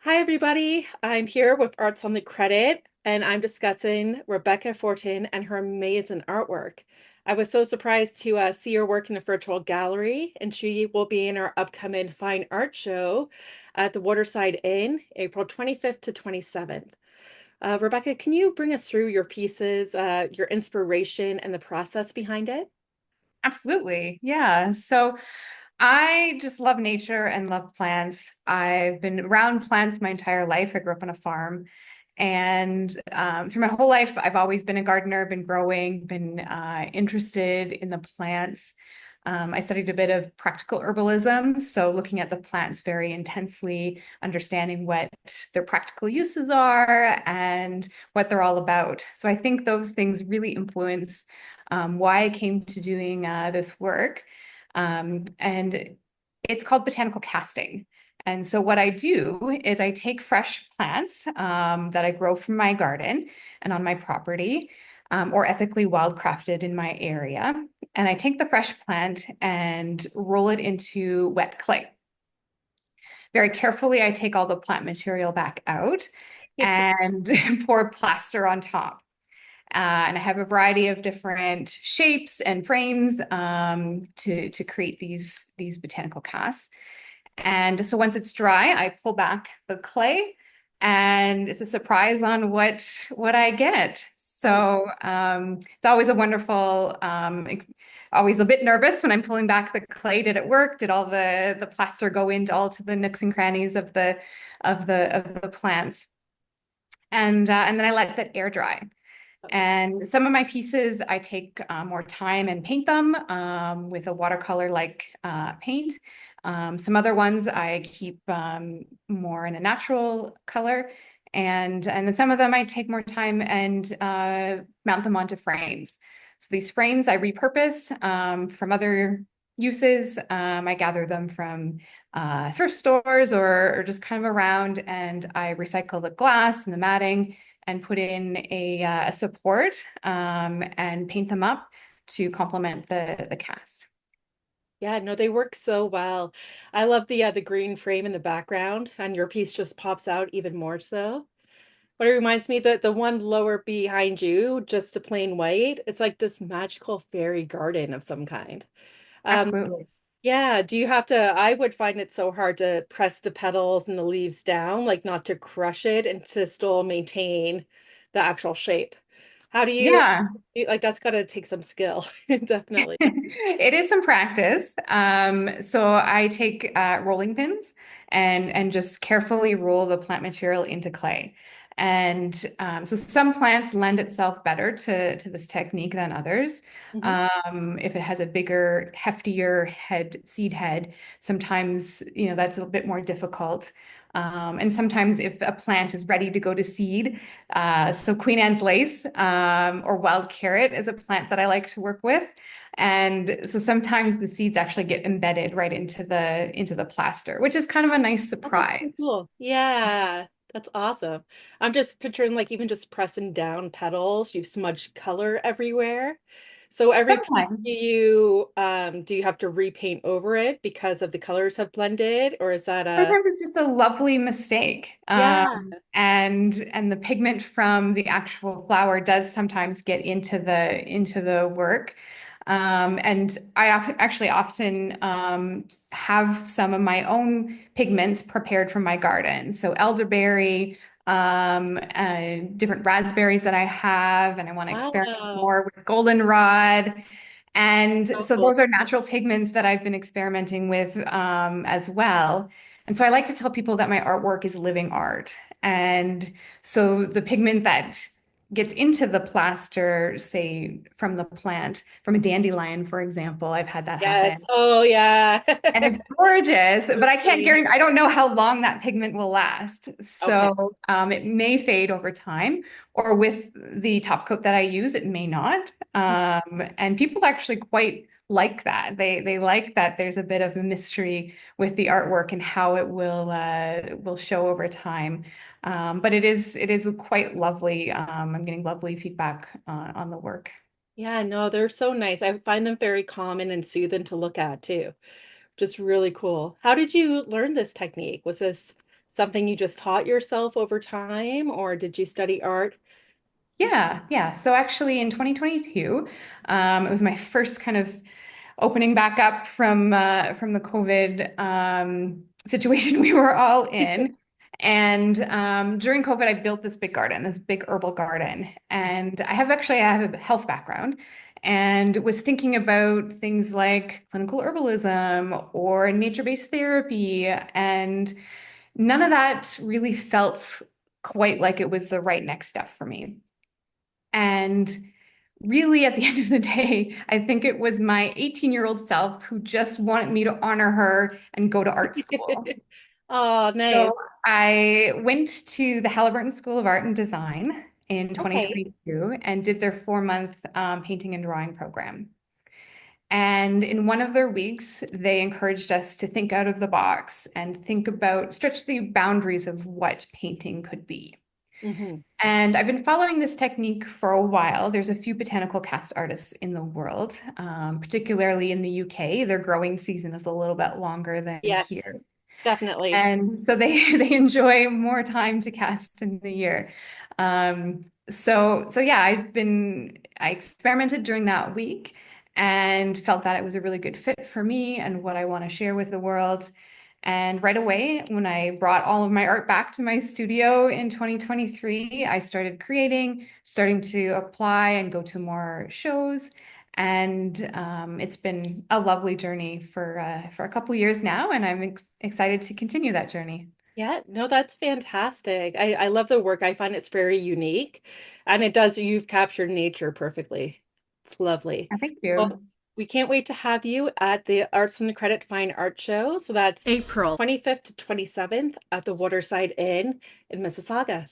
Hi, everybody. I'm here with Arts on the Credit, and I'm discussing Rebecca Fortin and her amazing artwork. I was so surprised to see her work in a virtual gallery, and she will be in our upcoming fine art show at the Waterside Inn, April 25th to 27th. Rebecca, can you bring us through your pieces, your inspiration, and the process behind it? Absolutely. Yeah. So I just love nature and love plants. I've been around plants my entire life. I grew up on a farm. And through my whole life, I've always been a gardener, been growing, been interested in the plants. I studied a bit of practical herbalism, so looking at the plants very intensely, understanding what their practical uses are and what they're all about. So I think those things really influence why I came to doing this work. And it's called botanical casting. And so what I do is I take fresh plants that I grow from my garden and on my property, or ethically wildcrafted in my area. And I take the fresh plant and roll it into wet clay. Very carefully, I take all the plant material back out and pour plaster on top. And I have a variety of different shapes and frames to create these botanical casts. And so once it's dry, I pull back the clay, and it's a surprise on what I get. Oh, So it's always a wonderful, always a bit nervous when I'm pulling back the clay. Did it work? Did all the plaster go into all to the nooks and crannies of the plants? And then I let that air dry. And some of my pieces, I take more time and paint them with a watercolor-like paint. Some other ones I keep more in a natural color. And then some of them I take more time and mount them onto frames. So these frames I repurpose from other uses. I gather them from thrift stores or just kind of around, and I recycle the glass and the matting and put in a support and paint them up to complement the cast. yeah, no, they work so well. I love the green frame in the background, and your piece just pops out even more so. But it reminds me that the one lower behind you, just a plain white, it's like this magical fairy garden of some kind. Um, Absolutely. yeah, do you have to, I would find it so hard to press the petals and the leaves down, like not to crush it and to still maintain the actual shape. How do you, Yeah. like that's got to take some skill, definitely. It is some practice. So I take rolling pins and just carefully roll the plant material into clay. And so some plants lend itself better to this technique than others. Mhm. If it has a bigger, heftier seed head, sometimes, that's a bit more difficult. And sometimes if a plant is ready to go to seed, so Queen Anne's lace or wild carrot is a plant that I like to work with. And so sometimes the seeds actually get embedded right into the plaster, which is kind of a nice Oh, that's surprise. so cool. Yeah, that's awesome. I'm just picturing like even just pressing down petals, you smudge color everywhere. So every piece Sometimes. do you have to repaint over it because of the colors have blended, or is that a Sometimes it's just a lovely mistake. yeah. And the pigment from the actual flower does sometimes get into the work. And I actually often have some of my own pigments prepared from my garden. So elderberry, different raspberries that I have, and I want to experiment Wow. more with goldenrod. And So so cool. those are natural pigments that I've been experimenting with as well. And so I like to tell people that my artwork is living art. And so the pigment that gets into the plaster, say from the plant, from a dandelion, for example, I've had that Yes. happen. Oh yeah. And it's gorgeous, but So I can't stunning. guarantee, I don't know how long that pigment will last. Okay. So it may fade over time, or with the top coat that I use, it may not. And people actually quite like that. They like that there's a bit of a mystery with the artwork and how it will show over time. But it is quite lovely. I'm getting lovely feedback on the work. Yeah, no, they're so nice. I find them very calming and soothing to look at too. Just really cool. How did you learn this technique? Was this something you just taught yourself over time, or did you study art? Yeah. So actually in 2022, it was my first kind of opening back up from the COVID situation we were all in. And during COVID, I built this big garden, this big herbal garden. And I have a health background and was thinking about things like clinical herbalism or nature-based therapy. And none of that really felt quite like it was the right next step for me. And really, at the end of the day, I think it was my 18-year-old self who just wanted me to honor her and go to art school. Oh, So nice. I went to the Halliburton School of Art and Design in Okay. 2022 and did their 4-month painting and drawing program. And in one of their weeks, they encouraged us to think out of the box and stretch the boundaries of what painting could be. Hmm. And I've been following this technique for a while. There's a few botanical cast artists in the world, particularly in the UK. Their growing season is a little bit longer than Yes, here. definitely. And so they enjoy more time to cast in the year. So yeah, I experimented during that week and felt that it was a really good fit for me and what I want to share with the world. And right away, when I brought all of my art back to my studio in 2023, I started creating, starting to apply and go to more shows. And it's been a lovely journey for a couple years now, and I'm excited to continue that journey. Yeah, no, that's fantastic. I love the work. I find it's very unique, and it does, you've captured nature perfectly. It's lovely. Thank you. Well, we can't wait to have you at the Arts on the Credit Fine Art Show. So that's April 25th to 27th at the Waterside Inn in Mississauga.